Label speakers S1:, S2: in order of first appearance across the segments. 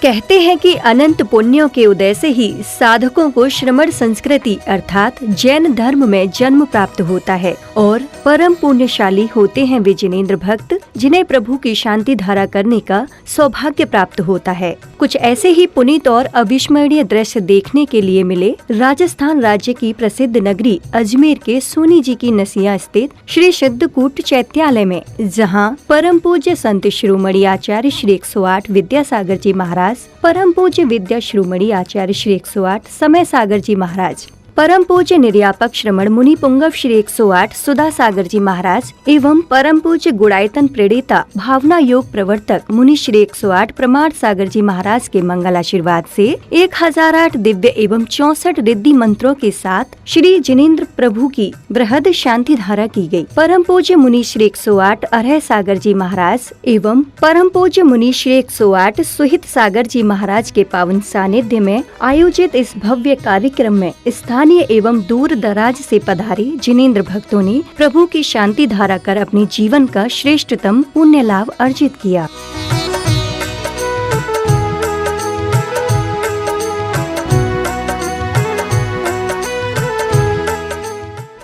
S1: कहते हैं कि अनंत पुण्यों के उदय से ही साधकों को श्रमण संस्कृति अर्थात जैन धर्म में जन्म प्राप्त होता है और परम पुण्यशाली होते हैं वे जिनेंद्र भक्त जिन्हें प्रभु की शांति धारा करने का सौभाग्य प्राप्त होता है। कुछ ऐसे ही पुनीत और अविस्मरणीय दृश्य देखने के लिए मिले राजस्थान राज्य की प्रसिद्ध नगरी अजमेर के सोनी जी की नसिया स्थित श्री सिद्धकूट चैत्यालय में, जहां परम पूज्य संत शिरोमणि आचार्य श्री 108 विद्यासागर जी महाराज, परम पूज्य विद्या शिरोमणि आचार्य श्री 108 समय सागर जी महाराज, परम पूज्य निर्यापक श्रमण मुनि पुंगव श्री 108 सुधा सागर जी महाराज एवं परम पूज्य गुणायतन प्रेरिता भावना योग प्रवर्तक मुनि श्री 108 प्रमाण सागर जी महाराज के मंगल आशीर्वाद से 1008 दिव्य एवं 64 रिद्धि मंत्रों के साथ श्री जिनेंद्र प्रभु की बृहद शांति धारा की गई। परम पूज्य मुनि श्री 108 अरह सागर जी महाराज एवं परम पूज्य मुनि श्री 108 सुहित सागर जी महाराज के पावन सानिध्य में आयोजित इस भव्य कार्यक्रम में स्थानीय एवं दूर दराज से पधारे जिनेंद्र भक्तों ने प्रभु की शांति धारा कर अपने जीवन का श्रेष्ठतम पुण्य लाभ अर्जित किया।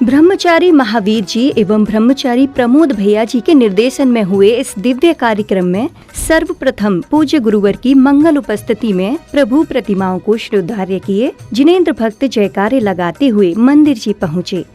S1: ब्रह्मचारी महावीर जी एवं ब्रह्मचारी प्रमोद भैया जी के निर्देशन में हुए इस दिव्य कार्यक्रम में सर्वप्रथम पूज्य गुरुवर की मंगल उपस्थिति में प्रभु प्रतिमाओं को श्रद्धार्घ्य किए जिनेंद्र भक्त जयकारे लगाते हुए मंदिर जी पहुँचे।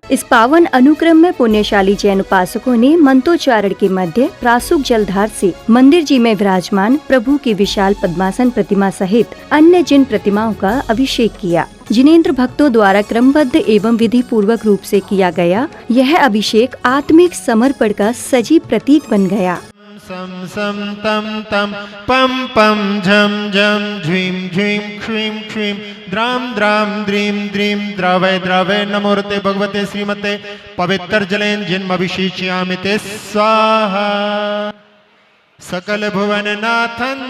S1: इस पावन अनुक्रम में पुण्यशाली जैन उपासकों ने मंत्रोच्चारण के मध्य प्रासूक जलधार से मंदिर जी में विराजमान प्रभु की विशाल पद्मासन प्रतिमा सहित अन्य जिन प्रतिमाओं का अभिषेक किया। जिनेंद्र भक्तों द्वारा क्रमबद्ध एवं विधि पूर्वक रूप से किया गया यह अभिषेक आत्मिक समर्पण का सजीव प्रतीक बन गया।
S2: सम सम तम तम पम पम झम झम झ्वीं झ्वीं क्ष्वीं क्ष्वीं द्राम द्राम द्रीं द्रीं द्रवय द्रवय नमोर्ते भगवते श्रीमते पवित्र जलेन जिन्मभिषेच्यामि ते स्वाहा। सकल भुवन नाथन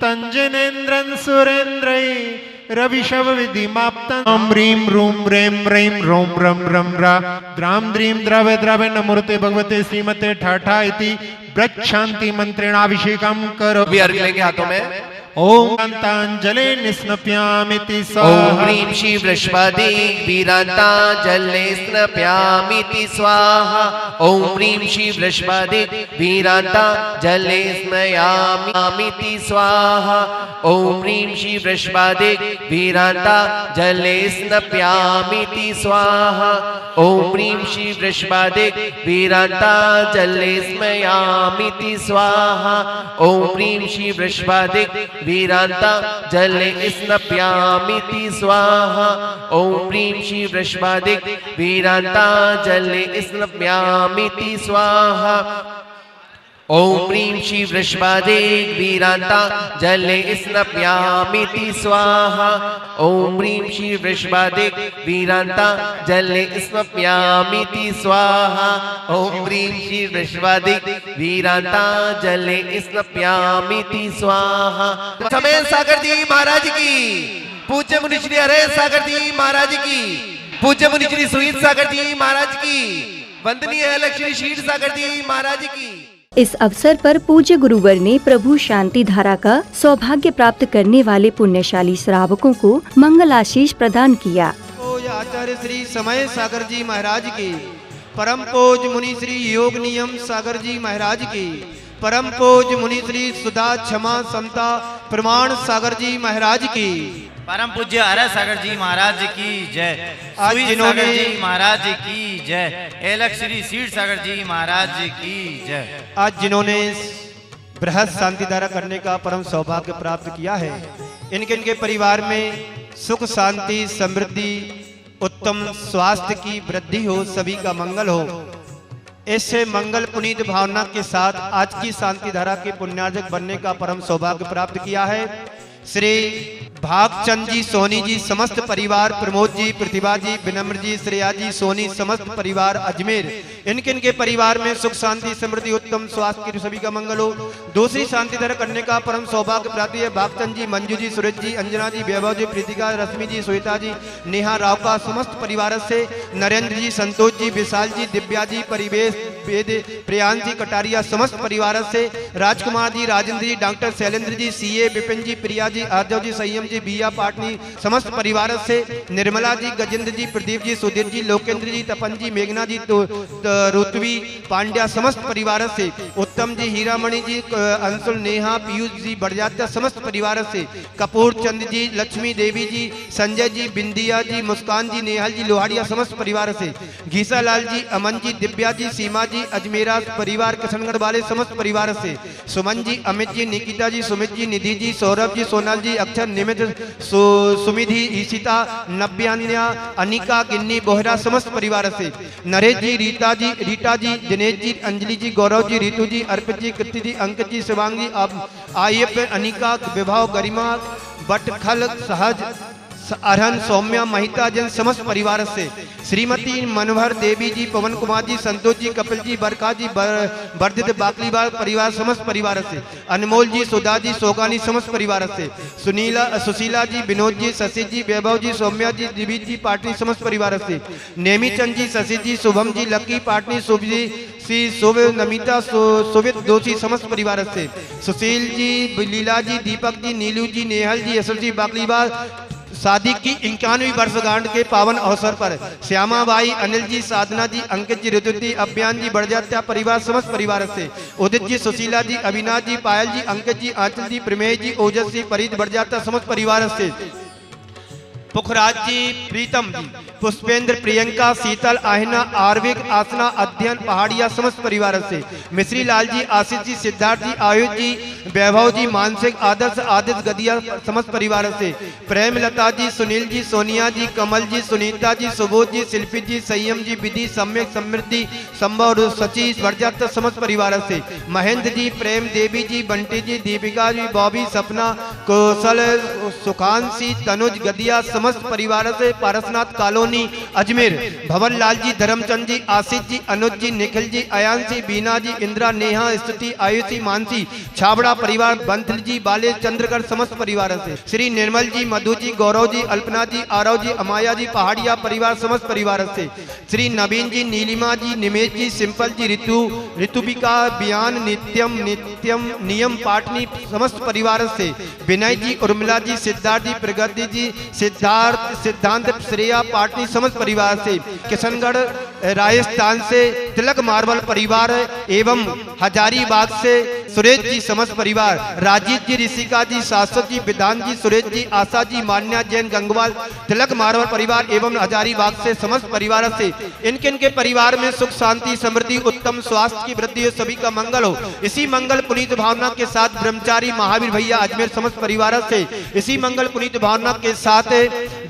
S2: तंजनेन्द्रन सुरेन्द्रै रविशव विधिमाप्तन ओम ह्रीं रूं रें रें रोम रम रम रा द्राम द्रीं द्रवय द्रवय नमोर्ते भगवते श्रीमते ठाठा इति ब्रह्मशांति मंत्रेणाभिषेकम करो।
S3: भी अर्घ्य लेंगे हाथों में।
S2: ओम कांतांजलि निस्नप्यामिति स्वाहा।
S3: ओम ह्रीं श्री वृषभादि वीरांतांजलि स्नप्यामिति स्वाहा। ओम ह्रीं श्री वृषभादि वीरांतांजलि स्नयामिति स्वाहा। ओम ह्रीं श्री वृषभादि वीरांतांजलि स्नप्यामिति स्वाहा। ओम ह्रीं श्री वृषभादि वीरांतांजलि स्मयामिति स्वाहा। ओम ह्रीं श्री वृषभादि वीरांतांजलि स्नप्यामिति स्वाहा। ओम ह्रीं श्री वृषभादि वीरांतांजलि स्नप्यामिति स्वाहा। ओम ह्रीं श्री वृषभादि वीरांतांजलि स्नप्यामिति स्वाहा। ओम ह्रीं श्री वृषभादि वीरांतांजलि स्नप्यामिति स्वाहा। ओम ह्रीं श्री वृषभादि वीरांतांजलि स्नप्यामिति स्वाहा। समय सागर जी महाराज की, पूज्य मुनि श्री अरह सागर जी महाराज की, पूज्य मुनि श्री सुहित सागर जी महाराज की, वंदनीय लक्ष्मी शीर सागर जी महाराज की।
S1: इस अवसर पर पूज्य गुरुवर ने प्रभु शांति धारा का सौभाग्य प्राप्त करने वाले पुण्यशाली श्रावकों को मंगल आशीष प्रदान किया।
S4: पूज्य आचार्य श्री समय सागर जी महाराज की, परम पूज्य मुनि श्री योग नियम सागर जी महाराज की, परम पूज्य मुनि श्री सुधा क्षमा समता प्रमाण सागर जी महाराज की,
S5: परम पूज्य अरह सागर जी महाराज की जय,
S4: आज
S5: सुई
S4: जिन्होंने-
S5: सागर जी महाराज की जय, एलक श्री सीड सागर जी महाराज की जय।
S4: आज जिन्होंने बृहद शांति धारा करने का परम सौभाग्य प्राप्त किया है, इनके परिवार में सुख शांति समृद्धि उत्तम स्वास्थ्य की वृद्धि हो, सभी का मंगल हो। ऐसे मंगल पुनीत भावना के साथ आज की शांति धारा के पुण्यार्जक बनने का परम सौभाग्य प्राप्त किया है श्री भागचंद जी सोनी जी समस्त परिवार, प्रमोद जी, प्रतिभा जी, विनम्र जी, श्रेया जी, सोनी समस्त परिवार अजमेर, इनके परिवार में सुख शांति समृद्धि उत्तम स्वास्थ्य की सभी का मंगल हो। दूसरी शांति धारा करने का परम सौभाग्य प्राप्ति है भागचंद जी, मंजू जी, सुरेश जी, अंजना जी, वैभव जी, प्रीतिका, रश्मि जी, श्वेता जी, नेहा राव का समस्त परिवार से, नरेंद्र जी, संतोष जी, विशाल जी, दिव्या जी, परिवेश वेद, प्रियांश जी कटारिया समस्त परिवार से, राजकुमार जी, राजेंद्र जी, डॉक्टर शैलेंद्र जी, सीए विपिन जी, प्रिया जी, आर्जव जी, संयम जी, बिया पाटनी समस्त परिवार से, निर्मला जी, गजेंद्र जी, प्रदीप जी, सुधीर जी, लोकेंद्र जी, तपन जी, मेघना जी, रुतवी पांड्या समस्त परिवार से, उत्तम जी, हीरामणि जी, अंशुल, नेहा, पीयूष जी, बड़जात्या समस्त परिवार से, कपूर चंद जी, लक्ष्मी देवी जी, संजय जी, बिंदिया जी, मुस्कान जी, नेहल जी, लोहाड़िया समस्त परिवार से, घीसा लाल जी, अमन जी, दिव्या जी, सीमा जी, अजमेरा परिवार, किशनगढ़ वाले समस्त परिवार से, सुमन जी, अमित जी, निकिता जी, सुमित जी, निधि जी, सौरभ जी, सोनाल जी, अक्षर, निमित, सुमिधि, ईशिता, नव्यान्या, अनिका, गिन्नी, बोहरा समस्त परिवार से, नरेश जी, रीता जी, दिनेश जी, अंजलि जी, गौरव जी, रीतू जी, अर्पित जी, कृति जी, अंकित जी, शिवांग जी, आयप, अनिका, विभाव, गरिमा, बटखल, सहज, अरहन, सौम्या, महिता जन समस्त परिवार से, श्रीमती मनोहर देवी जी, पवन कुमार जी, संतोष जी, कपिल जी, बरका जी, वर्धित बाकलीवाल परिवार समस्त परिवार से, अनमोल जी, सुधा जी, सोगानी समस्त परिवार से, सुशीला जी, विनोद जी, शशि जी, वैभव जी, सौम्या जी, दिवीज जी, पाटनी समस्त परिवार से, नेमीचंद जी, शशि जी, शुभम जी, लक्की पाटनी, शुभ जी, श्री शुभ, नमिता, सुवित दोषी समस्त परिवार से, सुशील जी, लीला जी, दीपक जी, नीलू जी, नेहल जी, यशव जी, बाकलीवाल शादी की 51वीं वर्षगांठ के पावन अवसर पर श्यामा बाई, अनिल जी, साधना जी, अंकित जी, ऋतु जी, अभियान जी, बड़जात्या परिवार समस्त परिवार से, उदित जी, सुशीला जी, अविनाश जी, पायल जी, अंकित जी, आंचल जी, प्रमेय जी, ओजस जी, परित बड़जात्या समस्त परिवार से, पुखराज जी, प्रीतम जी, पुष्पेंद्र, प्रियंका, शीतल, आहिना, आर्विक, आसना, अध्ययन, पहाड़िया समस्त परिवार से, मिश्री लाल जी, आशीष जी, सिद्धार्थ जी, आयुष जी, वैभव जी, मानसिक, आदर्श, आदित्य, गदिया समस्त परिवार से, प्रेमलता जी, सुनील जी, सोनिया जी, कमल जी, सुनीता जी, सुबोध जी, शिल्पी जी, संयम जी, विधि, सम्यक, समृद्धि, संभव, सची, वर्जात समस्त परिवार से, महेंद्र जी, प्रेम देवी जी, बंटी जी, दीपिका जी, बॉबी, सपना, कौशल, सुखांशी, तनुज, गदिया समस्त परिवार से, पारसनाथ कॉलोनी अजमेर, भवन लाल जी, धर्मचंद जी, आशीष जी, अनुज जी, निखिल जी, अयांशी, बीना जी, इंदिरा, नेहा, स्तुति, आयुषी, मानसी, छाबड़ा परिवार, बंथल जी, बाले, चंद्रगढ़ समस्त परिवार से, श्री निर्मल जी, मधु जी, गौरव जी, अल्पना जी, आरव जी, अमाया जी, पहाड़िया परिवार समस्त परिवार से, श्री नवीन जी, नीलिमा जी, निमेश जी, सिंपल जी, ऋतुबिका, बयान, नित्यम, नियम, पाटनी समस्त परिवार से, विनय जी, उर्मिला जी, सिद्धार्थ जी, प्रगति जी, सिद्धांत, श्रेया, पाटनी समस्त परिवार से, किशनगढ़ राजस्थान से, तिलक मार्बल परिवार एवं हजारीबाग से सुरेश जी समस्त परिवार, राजीव जी, ऋषिका जी, शाश्वत जी, विधान जी, सुरेश जी, आशा जी, मान्या जैन, गंगवाल, तिलक मार्बल परिवार एवं हजारीबाग से समस्त परिवार से, इनके परिवार में सुख शांति समृद्धि उत्तम स्वास्थ्य की वृद्धि हो, सभी का मंगल हो। इसी मंगल पुनीत भावना के साथ ब्रह्मचारी महावीर भैया अजमेर समस्त परिवार से, इसी मंगल पुनीत भावना के साथ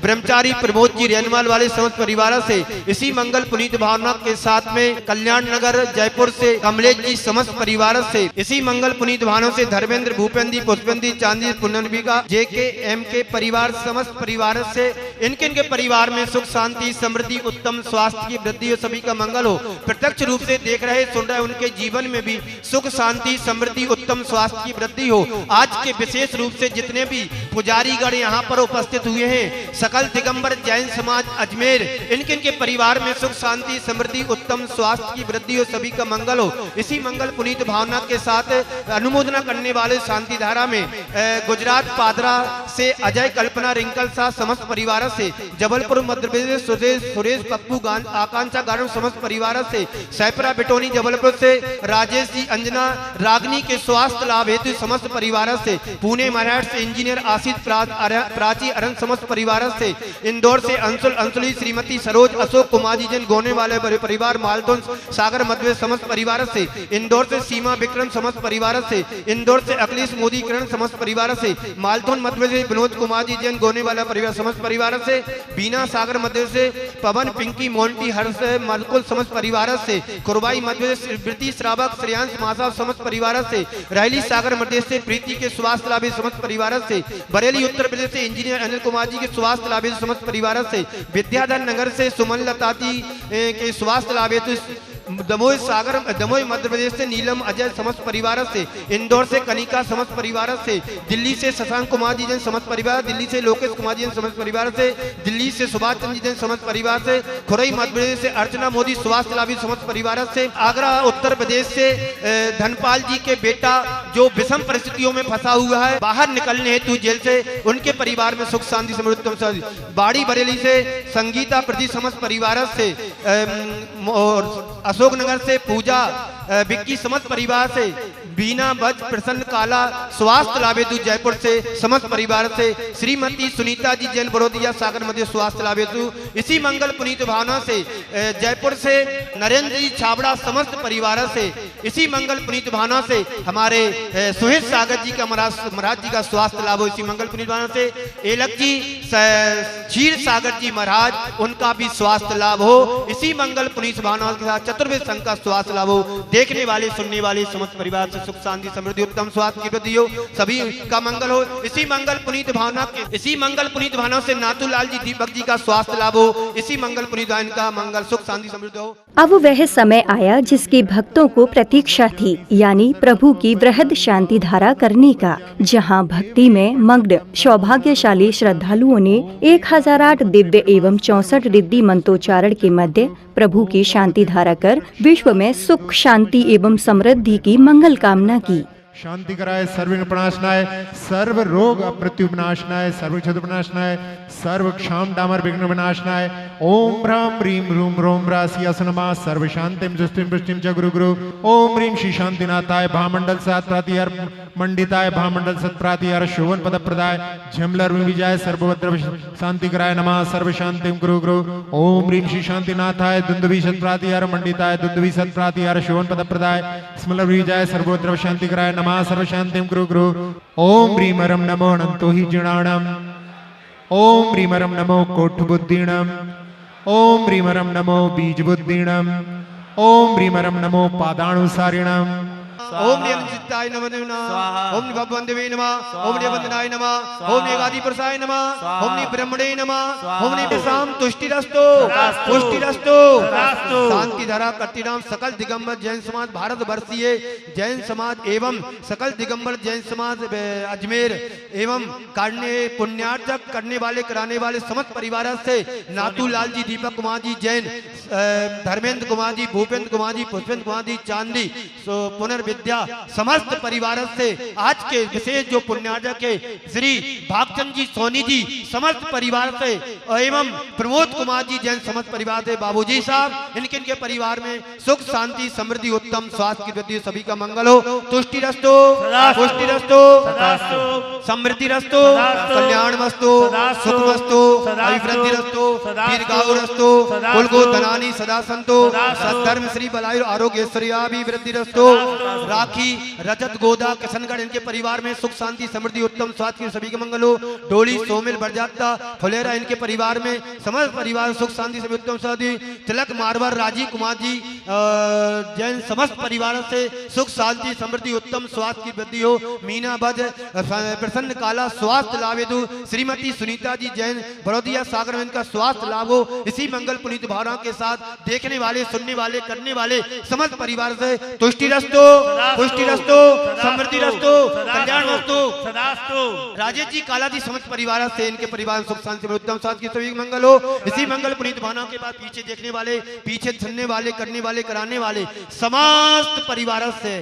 S4: ब्रह्मचारी प्रमोद जी रेनवाल वाले समस्त परिवार से, इसी मंगल पुनीत भावना के साथ में कल्याण नगर जयपुर से कमलेश जी समस्त परिवार से, इसी मंगल पुनीत भावना से धर्मेंद्र, भूपेंद्र, पुष्पेंद्र, चांदी, पुनर्विका, JK MK परिवार समस्त परिवार से, इनके इनके परिवार में सुख शांति समृद्धि उत्तम स्वास्थ्य की वृद्धि हो, सभी का मंगल हो। प्रत्यक्ष रूप से देख रहे सुन रहे उनके जीवन में भी सुख शांति समृद्धि उत्तम स्वास्थ्य की वृद्धि हो। आज के विशेष रूप से जितने भी पुजारीगण यहाँ पर उपस्थित हुए हैं, सकल दिगंबर जैन समाज अजमेर, इनके इनके परिवार में सुख शांति समृद्धि उत्तम स्वास्थ्य की वृद्धि हो, सभी का मंगल हो। इसी मंगल पुनीत भावना के साथ अनुमोदना करने वाले शांति धारा में गुजरात पादरा से अजय कल्पना रिंकल शाह समस्त परिवार से, जबलपुर मध्य प्रदेश सुरेश पप्पू आकांक्षा गार्डन समस्त परिवार से, सैपरा बिटोनी जबलपुर से राजेश जी अंजना रागनी के स्वास्थ्य लाभ हेतु समस्त परिवार से, पुणे महाराष्ट्र से इंजीनियर आशीष प्राची अरन समस्त परिवार से, इंदौर से अंशुल अंशुली श्रीमती सरोज अशोक कुमार जी जन गोने वाले परिवार मालतोन सागर मध्य समस्त परिवार से, इंदौर से सीमा विक्रम समस्त परिवार से, इंदौर से अखिलेश मोदी किरण समस्त परिवार से, मालथोन मध्य से विनोद कुमार जी जैन गोने वाला परिवार समस्त परिवार से, बीना सागर मध्य से पवन पिंकी मोंटी हर्ष मलकुल समस्त परिवार से, कुरबाई मध्य से वृत्ति श्रावक श्रेयांश मासा समस्त परिवार से, रैली सागर मध्य से प्रीति के स्वास्थ्य लाभ समस्त परिवार से, बरेली उत्तर प्रदेश से इंजीनियर अनिल कुमार जी के स्वास्थ्य लाभ समस्त परिवार से, विद्याधर नगर से सुमन लताती के स्वास्थ्य लाभ दमोह मध्य प्रदेश से नीलम अजय समस्त परिवार से, इंदौर से कनिका समस्त परिवार से, दिल्ली से शशांक कुमार जी जन समस्त परिवार, दिल्ली से लोकेश कुमार जी जन समस्त परिवार से, दिल्ली से सुभाष चंद्र जी जन समस्त परिवार से, खुरई मध्य प्रदेश से अर्चना मोदी स्वास्थ्य लाभी समस्त परिवार से, आगरा उत्तर प्रदेश से धनपाल जी के बेटा जो विषम परिस्थितियों में फंसा हुआ है, बाहर निकलने हेतु जेल से, उनके परिवार में सुख शांति समृद्धि, बाड़ी बरेली से संगीता प्रति समस्त परिवार से, अशोकनगर से पूजा विक्की समस्त परिवार से, बीना बज प्रसन्न काला स्वास्थ्य लाभ हेतु जयपुर से समस्त परिवार से, श्रीमती सुनीता जी जैन बड़ौदिया सागर मध्य स्वास्थ्य लाभ हेतु, इसी मंगल पुनीत भावना से जयपुर से नरेंद्र जी छाबड़ा समस्त परिवार से, इसी मंगल पुनीत भावना से हमारे सुहेश सागर जी का महाराज जी का स्वास्थ्य लाभ हो। इसी मंगल पुनीत भावना से एलक जी क्षीर सागर जी महाराज उनका भी स्वास्थ्य लाभ हो। इसी मंगल पुनीत भावना के साथ चतुर्वेद संघ का स्वास्थ्य लाभ हो। देखने वाले सुनने वाले समस्त परिवार से सुख शांति समृद्धि उत्तम स्वास्थ्य की वृद्धि हो, सभी का मंगल हो। इसी मंगल पुनीत भावना से नाथूलाल जी दीपक जी का स्वास्थ्य लाभ हो। इसी मंगल पुनीत भावना का मंगल सुख शांति समृद्धि हो।
S1: अब वह समय आया जिसके भक्तों को प्रतीक्षा थी, यानी प्रभु की वृहद शांति धारा करने का, जहां भक्ति में मग्न सौभाग्यशाली श्रद्धालुओं ने 1008 दिव्य एवं 64 रिद्धि मंत्रोच्चारण के मध्य प्रभु की शांति धारा कर विश्व में सुख शांति एवं समृद्धि की मंगल कामना की।
S2: शांति कराए, सर्व प्रणाशनाय, सर्व रोग मृत्यु विनाशनाय, सर्व क्षति विनाशनाय, सर्व क्षाम डामर विघ्न विनाशनाय। ओम ह्राम ह्रीम रूम रोम राशि असनमा सर्व शांतिम जुष्टिम पुष्टिम च गुरु गुरु। ओम ह्रीम श्री शांतिनाथाय भामंडल सात प्रातिहार मंडिताय भामंडल सत प्रातिहार शोभन पद प्रदाय झमलर विजय सर्वभद्र शांति कराय नमः सर्व शांतिम गुरु गुरु। ओम ह्रीम श्री शांतिनाथाय दुंदुभि सत प्रातिहार मंडिताय दुंदुभि सत प्रातिहार शोभन पद प्रदाय स्मलर विजय सर्वभद्र शांति कराय नमः सर्व शांतिम गुरु गुरु। ओम ह्रीम रम नमो अनंतो हि जिणाणम। ओम ह्रीम रम नमो कोठ बुद्धिणम। ओम ह्रीम रम नमो बीज बुद्धिणम। ओम ह्रीम रम नमो पादाणुसारिणम।
S4: ओम नियम चित्ताय नमः, ओम भगवंतवे नमः, ओम वंदनाय नमः, ओम एकादि पुरुषाय नमः, ओम ब्रह्मणे नमः, ओम निशाम तुष्टिरस्तु पुष्टिरस्तु। शांति धारा करती नाम सकल दिगंबर जैन समाज भारत वर्षीय जैन समाज एवं सकल दिगंबर जैन समाज अजमेर एवं करने पुण्यार्जक करने वाले कराने वाले समस्त परिवार से नाथूलाल जी दीपक कुमार जी जैन धर्मेंद्र कुमार जी भूपेंद्र कुमार जी पुष्पेंद्र कुमार जी चांदी पुनर्विद्या समस्त परिवार से आज के विशेष जो पुण्यार्जक है श्री भागचंद जी सोनी जी समस्त परिवार से एवं प्रमोद कुमार जी जैन समस्त परिवार से बाबूजी साहब इनके परिवार में सुख शांति समृद्धि उत्तम स्वास्थ्य की वृद्धि सभी का मंगल हो। तुष्टि रस्तो पुष्टि रस्तो समृद्धि रस्तो कल्याण मस्तु सुख मस्तु अभिवृद्धि रस्तो दीर्घायु रस्तो कुल को धनानी सदा संतो सद्धर्म श्री बलायु आरोग्य ऐश्वर्याभिवृद्धि रस्तो राखी, रजत, गोदा, किशनगढ़ इनके परिवार में सुख शांति समृद्धि उत्तम स्वास्थ्य की सभी के मंगल हो। डोली, सोमिल, बरजात्ता, फुलेरा इनके परिवार में समस्त परिवार सुख शांति सभी उत्तम शांति। तिलक, मारवर, राजीव कुमार जी जैन समस्त परिवार से सुख शांति समृद्धि उत्तम स्वास्थ्य की वृद्धि हो। मीना बज, प्रसन्न काला स्वास्थ्य लाभ हेतु। श्रीमती सुनीता जी जैन बड़ौदिया सागर में इनका स्वास्थ्य लाभ हो। इसी मंगल पुनीत भावना के साथ देखने वाले, सुनने वाले, करने वाले समस्त परिवार से तुष्टि रस्तो, पुष्टि रस्तो, समृद्धि रस्तो, कल्याण रस्तो। राजेश जी, काला जी समस्त परिवार से इनके परिवार सुख शांति उत्तम स्वास्थ्य की सभी मंगल हो। इसी मंगल पुनीत भावना के बाद पीछे देखने वाले, पीछे सुनने वाले, करने वाले, कराने वाले समस्त परिवार से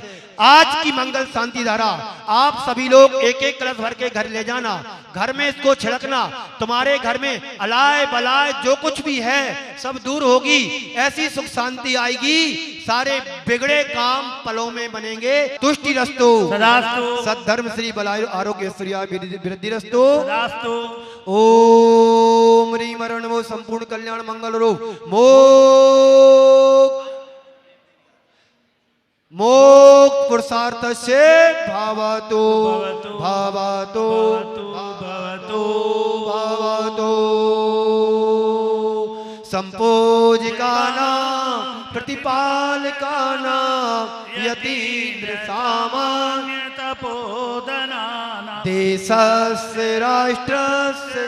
S4: आज की मंगल शांति धारा आप सभी लोग एक एक कलश भर के घर ले जाना, घर में इसको छिड़कना। तुम्हारे घर में अलाय बलाय जो कुछ भी है सब दूर होगी, ऐसी सुख शांति आएगी, सारे बिगड़े काम पलों में बनेंगे। तुष्टि रस्तो, सद्धर्म श्री बलाय आरोग्य श्रिया वृद्धि रस्तो। ओम ह्रीं मरण नमो संपूर्ण कल्याण मंगल रो मोक्ष पुरुषार्थ से भावतो भावतो भावतो भावतो। संपूजिकाना प्रतिपालकाना यतीन्द्र सामान्य तपोधनाना देशस्य राष्ट्रस्य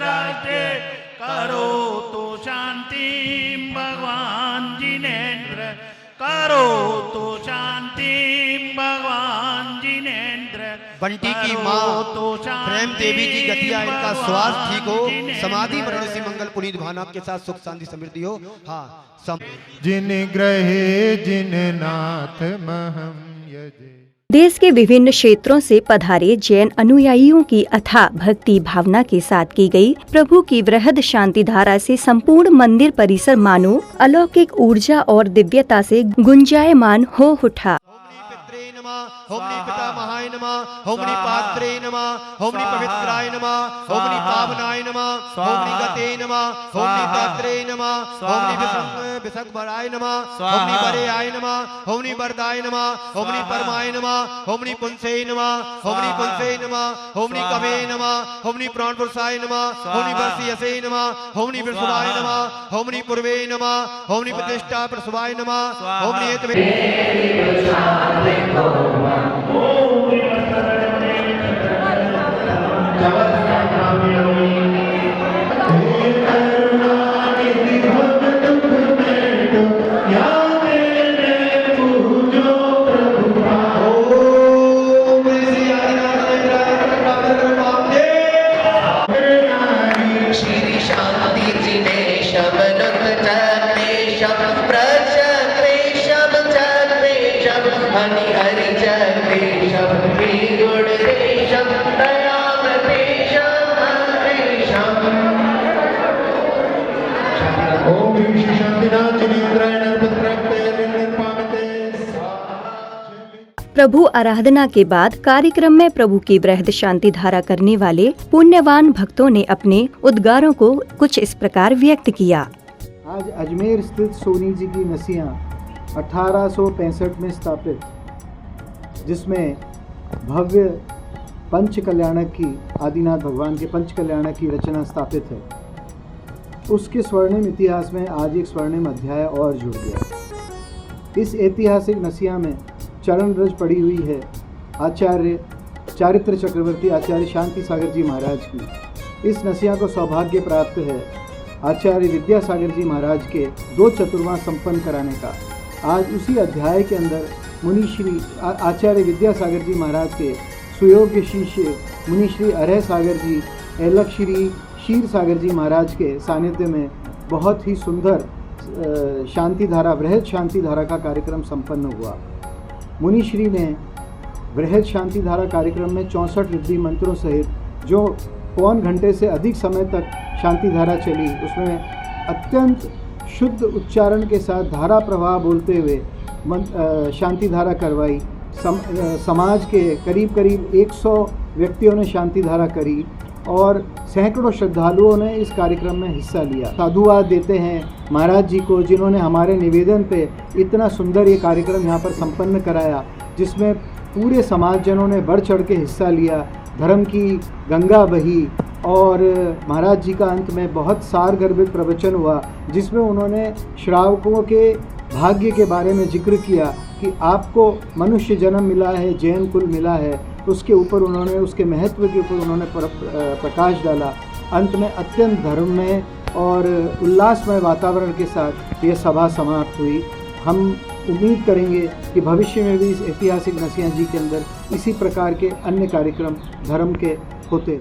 S6: राष्ट्रे करो तो शांति भगवान जिनेन्द्र करो तो शांति भगवान जिनेन्द्र।
S4: बंटी की माँ प्रेम देवी जी गतिया इनका स्वास्थ्य ठीक हो, समाधि मरण से मंगल पुनीत भावना के साथ सुख शांति समृद्धि हो। हाँ,
S2: जिन ग्रहे जिन नाथ महम यजे।
S1: देश के विभिन्न क्षेत्रों से पधारे जैन अनुयायियों की अथाह भक्ति भावना के साथ की गई प्रभु की वृहद शांति धारा से संपूर्ण मंदिर परिसर मानो अलौकिक ऊर्जा और दिव्यता से गुंजायमान हो उठा।
S4: होमनी पितामहाय नमः, होमनी पात्रे नमः, होमनी पवित्राय नमः, होमनी पावनाय नमः, होमनी गते नमः, होमनी पात्रे नमः, होमनी विसंबराय नमः, होमनी बरेयाय नमः, होमनी वरदाय नमः, होमनी परमाय नमः, होमनी पुंसे नमः, होमनी पुंसे नमः, होमनी कवे नमः, होमनी प्राण पुरुषाय नमः, होमनी वर्षीयसे नमः, होमनी विश्वाय नमः, होमनी पूर्वे नमः, होमनी प्रतिष्ठा प्रसवाय नमः, होमनी
S1: प्रभु आराधना के बाद कार्यक्रम में प्रभु की वृहद शांति धारा करने वाले पुण्यवान भक्तों ने अपने उद्गारों को कुछ इस प्रकार व्यक्त किया।
S7: आज अजमेर स्थित सोनी जी की नसियाँ 1865 में स्थापित, जिसमें भव्य पंच कल्याणक की, आदिनाथ भगवान के पंच कल्याणक की रचना स्थापित है, उसके स्वर्णिम इतिहास में आज एक स्वर्णिम अध्याय और जुड़ गया। इस ऐतिहासिक नसिया में चरण रज पड़ी हुई है आचार्य चारित्र चक्रवर्ती आचार्य शांति सागर जी महाराज की। इस नसिया को सौभाग्य प्राप्त है आचार्य विद्यासागर जी महाराज के 2 चतुर्मास संपन्न कराने का। आज उसी अध्याय के अंदर मुनिश्री आचार्य विद्यासागर जी महाराज के सुयोग्य शिष्य मुनिश्री अरह सागर जी, एलक श्री क्षीर सागर जी महाराज के सानिध्य में बहुत ही सुंदर शांति धारा, वृहद शांति धारा का कार्यक्रम संपन्न हुआ। मुनिश्री ने वृहद शांति धारा कार्यक्रम में 64 रिद्धि मंत्रों सहित जो 1 घंटे से अधिक समय तक शांति धारा चली, उसमें अत्यंत शुद्ध उच्चारण के साथ धारा प्रवाह बोलते हुए शांति धारा करवाई। समाज के करीब 100 व्यक्तियों ने शांति धारा करी और सैकड़ों श्रद्धालुओं ने इस कार्यक्रम में हिस्सा लिया। साधुवाद देते हैं महाराज जी को, जिन्होंने हमारे निवेदन पे इतना सुंदर ये कार्यक्रम यहाँ पर संपन्न कराया, जिसमें पूरे समाजजनों ने बढ़ चढ़ के हिस्सा लिया। धर्म की गंगा बही और महाराज जी का अंत में बहुत सारगर्भित प्रवचन हुआ, जिसमें उन्होंने श्रावकों के भाग्य के बारे में जिक्र किया कि आपको मनुष्य जन्म मिला है, जैन कुल मिला है। उसके ऊपर उन्होंने, उसके महत्व के ऊपर उन्होंने प्रकाश डाला। अंत में अत्यंत धर्ममय और उल्लासमय वातावरण के साथ ये सभा समाप्त हुई। हम उम्मीद करेंगे कि भविष्य में भी इस ऐतिहासिक नसिया जी के अंदर इसी प्रकार के अन्य कार्यक्रम धर्म के होते